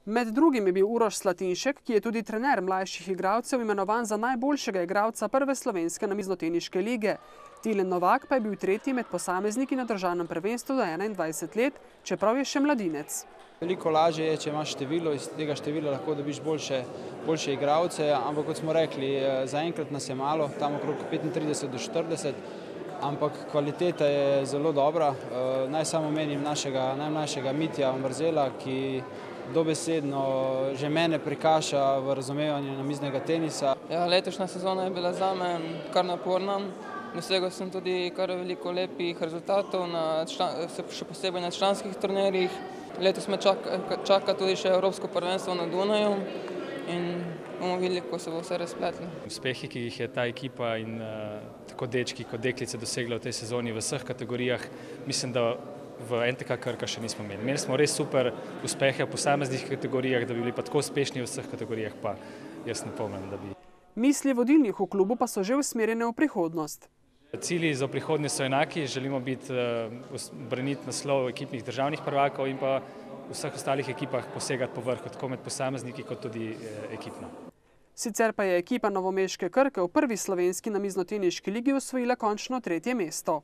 Med drugim je bil Uroš Slatinšek, ki je tudi trener mlajših igralcev, imenovan za najboljšega igralca prve slovenske namiznoteniške lige. Tilen Novak pa je bil tretji med posamezniki na državnem prvenstvu do 21 let, čeprav je še mladinec. Veliko lažje je, če imaš število, iz tega števila lahko dobiš boljše igralce, ampak kot smo rekli, zaenkrat nas je malo, tam okrog 35 do 40, ampak kvaliteta je zelo dobra. Naj samo omenim našega najmlajšega Mitja Mrzela, ki dobesedno že mene prikaša v razumevanju namiznega tenisa. Ja, letošnja sezona je bila zame kar naporna. Dosegel sem tudi kar veliko lepih rezultatov, še posebej na članskih turnirjih. Letos me čaka tudi še Evropsko prvenstvo na Dunaju in bomo videli, kako se bo vse razpletlo. Uspehi, ki jih je ta ekipa in tako dečki kot deklice dosegla v tej sezoni v vseh kategorijah, mislim, da v NTK Krka še nismo imeli. Imeli smo res super uspehe v posameznih kategorijah, da bi bili pa tako uspešni v vseh kategorijah, pa jaz ne pomnim, da bi. Misli vodilnih v klubu pa so že usmerjene v prihodnost. Cilji za prihodnje so enaki, želimo braniti naslov ekipnih državnih prvakov in pa v vseh ostalih ekipah posegati po vrhu, tako med posamezniki kot tudi ekipno. Sicer pa je ekipa novomeške Krke v prvi slovenski namiznoteniški ligi osvojila končno 3. mesto.